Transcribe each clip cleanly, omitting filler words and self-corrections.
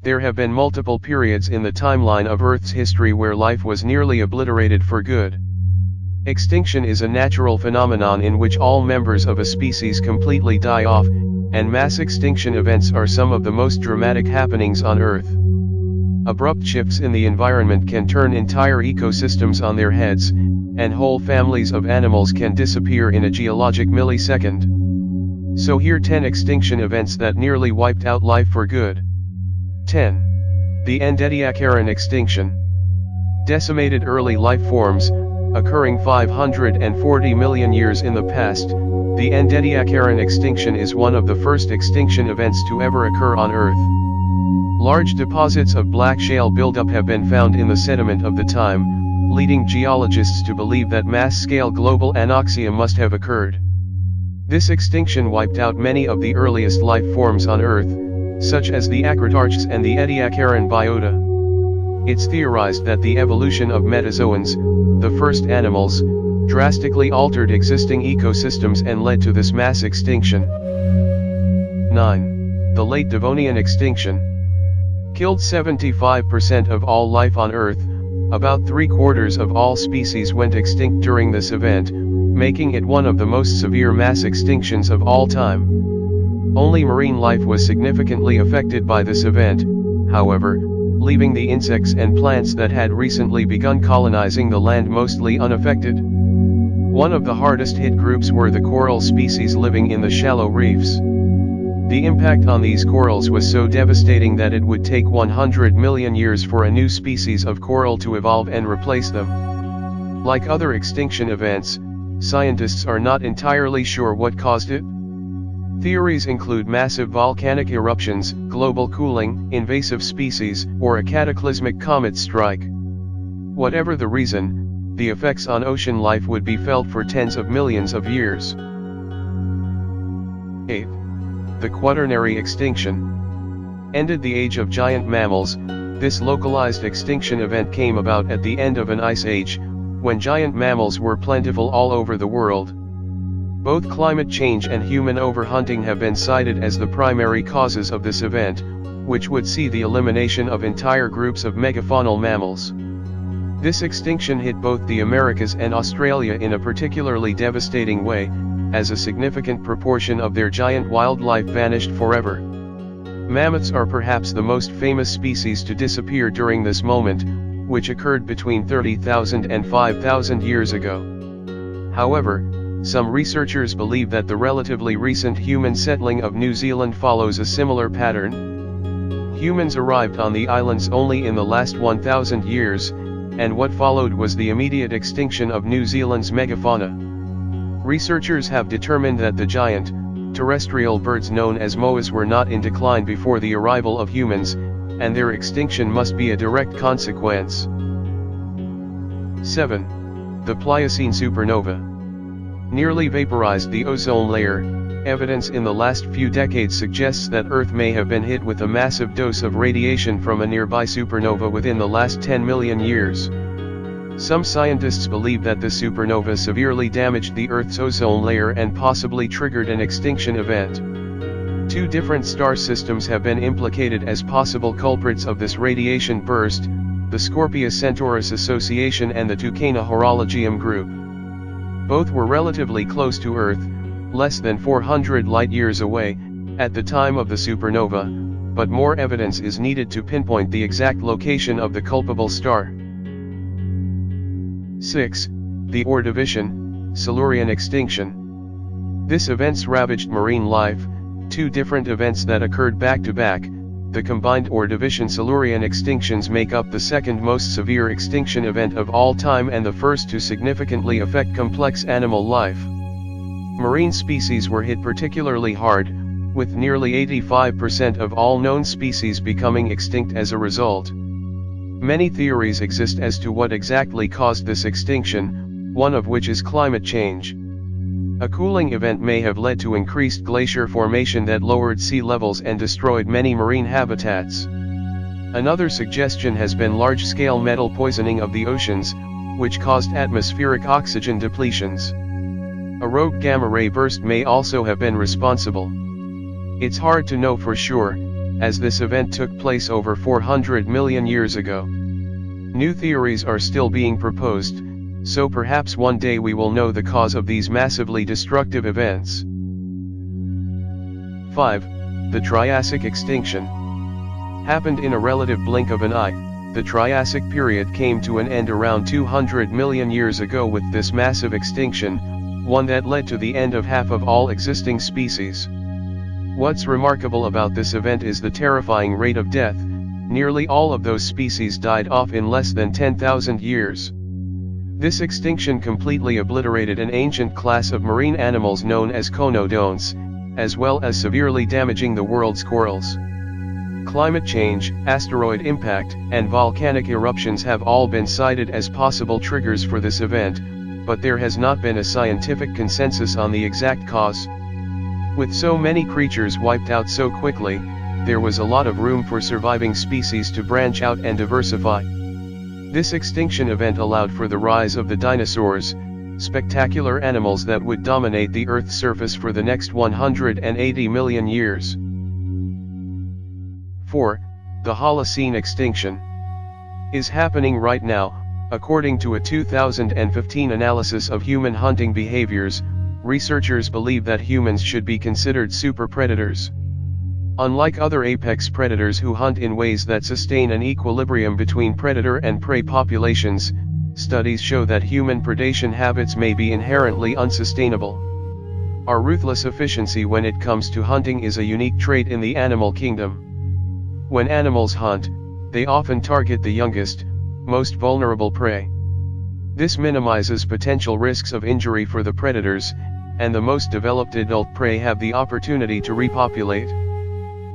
There have been multiple periods in the timeline of Earth's history where life was nearly obliterated for good. Extinction is a natural phenomenon in which all members of a species completely die off, and mass extinction events are some of the most dramatic happenings on Earth. Abrupt shifts in the environment can turn entire ecosystems on their heads, and whole families of animals can disappear in a geologic millisecond. So here 10 extinction events that nearly wiped out life for good. 10. The End-Ediacaran Extinction. Decimated early life forms, occurring 540 million years in the past, the End-Ediacaran Extinction is one of the first extinction events to ever occur on Earth. Large deposits of black shale buildup have been found in the sediment of the time, leading geologists to believe that mass-scale global anoxia must have occurred. This extinction wiped out many of the earliest life forms on Earth, such as the acritarchs and the Ediacaran biota. It's theorized that the evolution of metazoans, the first animals, drastically altered existing ecosystems and led to this mass extinction. 9. The late Devonian extinction. Killed 75% of all life on Earth, about 3/4 of all species went extinct during this event, making it one of the most severe mass extinctions of all time. Only marine life was significantly affected by this event, however, leaving the insects and plants that had recently begun colonizing the land mostly unaffected. One of the hardest hit groups were the coral species living in the shallow reefs. The impact on these corals was so devastating that it would take 100 million years for a new species of coral to evolve and replace them. Like other extinction events, scientists are not entirely sure what caused it. Theories include massive volcanic eruptions, global cooling, invasive species, or a cataclysmic comet strike. Whatever the reason, the effects on ocean life would be felt for tens of millions of years. 8. The Quaternary Extinction. Ended the age of giant mammals. This localized extinction event came about at the end of an ice age, when giant mammals were plentiful all over the world. Both climate change and human overhunting have been cited as the primary causes of this event, which would see the elimination of entire groups of megafaunal mammals. This extinction hit both the Americas and Australia in a particularly devastating way, as a significant proportion of their giant wildlife vanished forever. Mammoths are perhaps the most famous species to disappear during this moment, which occurred between 30,000 and 5,000 years ago. However, some researchers believe that the relatively recent human settling of New Zealand follows a similar pattern. Humans arrived on the islands only in the last 1,000 years, and what followed was the immediate extinction of New Zealand's megafauna. Researchers have determined that the giant, terrestrial birds known as moas were not in decline before the arrival of humans, and their extinction must be a direct consequence. 7. The Pliocene Supernova. Nearly vaporized the ozone layer. Evidence in the last few decades suggests that Earth may have been hit with a massive dose of radiation from a nearby supernova within the last 10 million years. Some scientists believe that the supernova severely damaged the Earth's ozone layer and possibly triggered an extinction event. Two different star systems have been implicated as possible culprits of this radiation burst, the Scorpio-Centaurus Association and the Tucana Horologium Group. Both were relatively close to Earth, less than 400 light-years away, at the time of the supernova, but more evidence is needed to pinpoint the exact location of the culpable star. 6. The Ordovician-Silurian Extinction. This event's ravaged marine life, two different events that occurred back-to-back. The combined Ordovician-Silurian extinctions make up the second most severe extinction event of all time and the first to significantly affect complex animal life. Marine species were hit particularly hard, with nearly 85% of all known species becoming extinct as a result. Many theories exist as to what exactly caused this extinction, one of which is climate change. A cooling event may have led to increased glacier formation that lowered sea levels and destroyed many marine habitats. Another suggestion has been large-scale metal poisoning of the oceans, which caused atmospheric oxygen depletions. A rogue gamma-ray burst may also have been responsible. It's hard to know for sure, as this event took place over 400 million years ago. New theories are still being proposed, so perhaps one day we will know the cause of these massively destructive events. 5. The Triassic Extinction happened in a relative blink of an eye. The Triassic period came to an end around 200 million years ago with this massive extinction, one that led to the end of half of all existing species. What's remarkable about this event is the terrifying rate of death. Nearly all of those species died off in less than 10,000 years. This extinction completely obliterated an ancient class of marine animals known as conodonts, as well as severely damaging the world's corals. Climate change, asteroid impact, and volcanic eruptions have all been cited as possible triggers for this event, but there has not been a scientific consensus on the exact cause. With so many creatures wiped out so quickly, there was a lot of room for surviving species to branch out and diversify. This extinction event allowed for the rise of the dinosaurs, spectacular animals that would dominate the Earth's surface for the next 180 million years. 4. The Holocene Extinction is happening right now. According to a 2015 analysis of human hunting behaviors, researchers believe that humans should be considered super predators. Unlike other apex predators who hunt in ways that sustain an equilibrium between predator and prey populations, studies show that human predation habits may be inherently unsustainable. Our ruthless efficiency when it comes to hunting is a unique trait in the animal kingdom. When animals hunt, they often target the youngest, most vulnerable prey. This minimizes potential risks of injury for the predators, and the most developed adult prey have the opportunity to repopulate.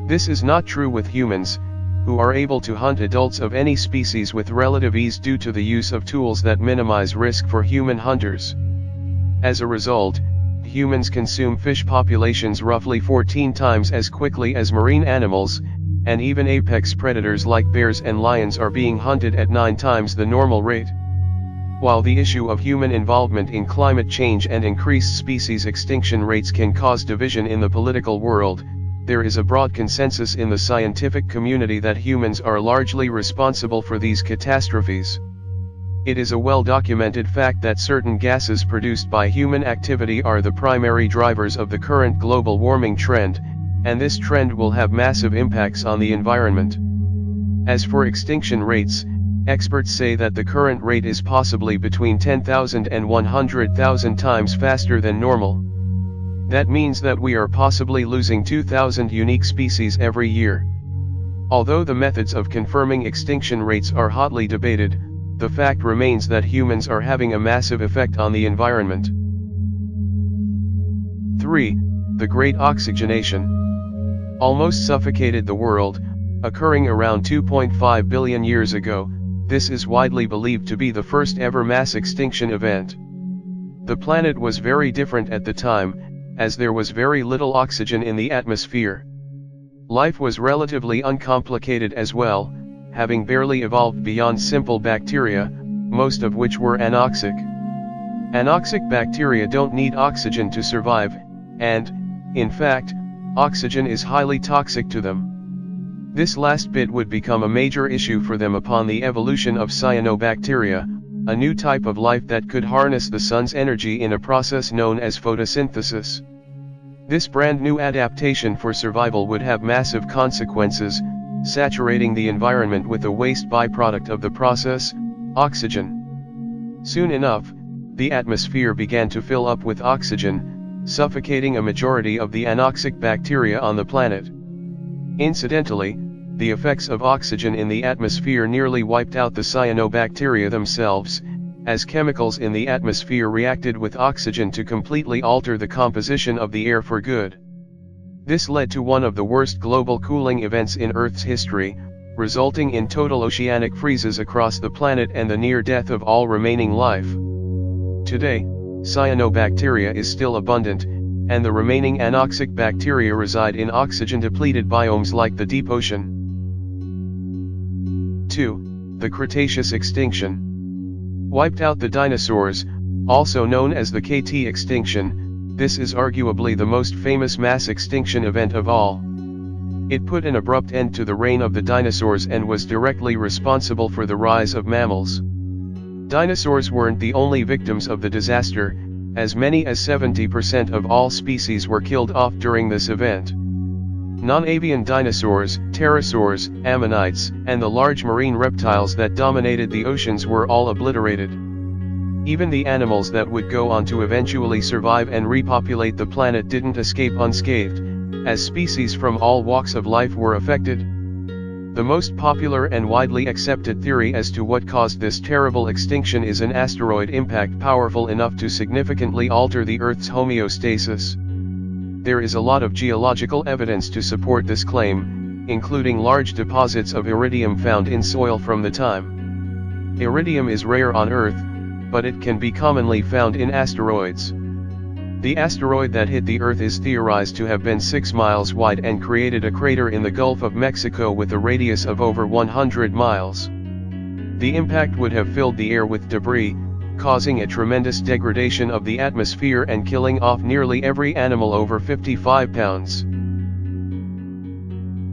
This is not true with humans, who are able to hunt adults of any species with relative ease due to the use of tools that minimize risk for human hunters. As a result, humans consume fish populations roughly 14 times as quickly as marine animals, and even apex predators like bears and lions are being hunted at 9 times the normal rate. While the issue of human involvement in climate change and increased species extinction rates can cause division in the political world, there is a broad consensus in the scientific community that humans are largely responsible for these catastrophes. It is a well-documented fact that certain gases produced by human activity are the primary drivers of the current global warming trend, and this trend will have massive impacts on the environment. As for extinction rates, experts say that the current rate is possibly between 10,000 and 100,000 times faster than normal. That means that we are possibly losing 2,000 unique species every year. Although the methods of confirming extinction rates are hotly debated, the fact remains that humans are having a massive effect on the environment. 3. The Great Oxygenation almost suffocated the world, occurring around 2.5 billion years ago. This is widely believed to be the first ever mass extinction event. The planet was very different at the time, as there was very little oxygen in the atmosphere. Life was relatively uncomplicated as well, having barely evolved beyond simple bacteria, most of which were anoxic. Anoxic bacteria don't need oxygen to survive, and, in fact, oxygen is highly toxic to them. This last bit would become a major issue for them upon the evolution of cyanobacteria, a new type of life that could harness the sun's energy in a process known as photosynthesis. This brand new adaptation for survival would have massive consequences, saturating the environment with a waste byproduct of the process, oxygen. Soon enough, the atmosphere began to fill up with oxygen, suffocating a majority of the anoxic bacteria on the planet. Incidentally, the effects of oxygen in the atmosphere nearly wiped out the cyanobacteria themselves, as chemicals in the atmosphere reacted with oxygen to completely alter the composition of the air for good. This led to one of the worst global cooling events in Earth's history, resulting in total oceanic freezes across the planet and the near death of all remaining life. Today, cyanobacteria is still abundant, and the remaining anoxic bacteria reside in oxygen-depleted biomes like the deep ocean. 2. The Cretaceous Extinction wiped out the dinosaurs, also known as the KT extinction. This is arguably the most famous mass extinction event of all. It put an abrupt end to the reign of the dinosaurs and was directly responsible for the rise of mammals. Dinosaurs weren't the only victims of the disaster, as many as 70% of all species were killed off during this event. Non-avian dinosaurs, pterosaurs, ammonites, and the large marine reptiles that dominated the oceans were all obliterated. Even the animals that would go on to eventually survive and repopulate the planet didn't escape unscathed, as species from all walks of life were affected. The most popular and widely accepted theory as to what caused this terrible extinction is an asteroid impact powerful enough to significantly alter the Earth's homeostasis. There is a lot of geological evidence to support this claim, including large deposits of iridium found in soil from the time. Iridium is rare on Earth, but it can be commonly found in asteroids. The asteroid that hit the Earth is theorized to have been 6 miles wide and created a crater in the Gulf of Mexico with a radius of over 100 miles. The impact would have filled the air with debris, causing a tremendous degradation of the atmosphere and killing off nearly every animal over 55 pounds.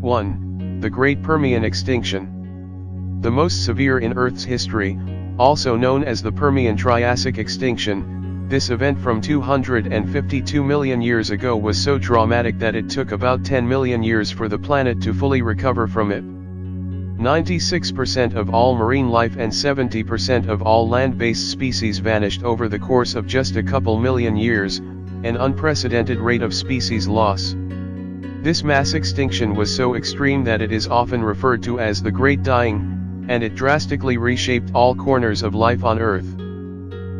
1. The Great Permian Extinction. The most severe in Earth's history, also known as the Permian-Triassic Extinction, this event from 252 million years ago was so traumatic that it took about 10 million years for the planet to fully recover from it. 96% of all marine life and 70% of all land-based species vanished over the course of just a couple million years, an unprecedented rate of species loss. This mass extinction was so extreme that it is often referred to as the Great Dying, and it drastically reshaped all corners of life on Earth.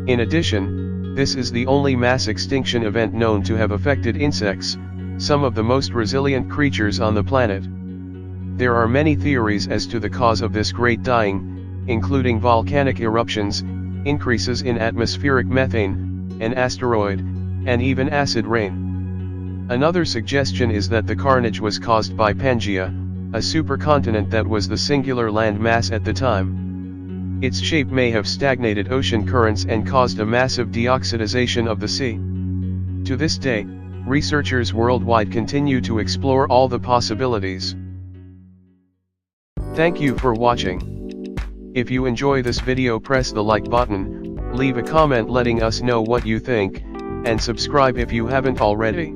In addition, this is the only mass extinction event known to have affected insects, some of the most resilient creatures on the planet. There are many theories as to the cause of this great dying, including volcanic eruptions, increases in atmospheric methane, an asteroid, and even acid rain. Another suggestion is that the carnage was caused by Pangaea, a supercontinent that was the singular land mass at the time. Its shape may have stagnated ocean currents and caused a massive deoxidization of the sea. To this day, researchers worldwide continue to explore all the possibilities. Thank you for watching. If you enjoy this video, press the like button, leave a comment letting us know what you think, and subscribe if you haven't already.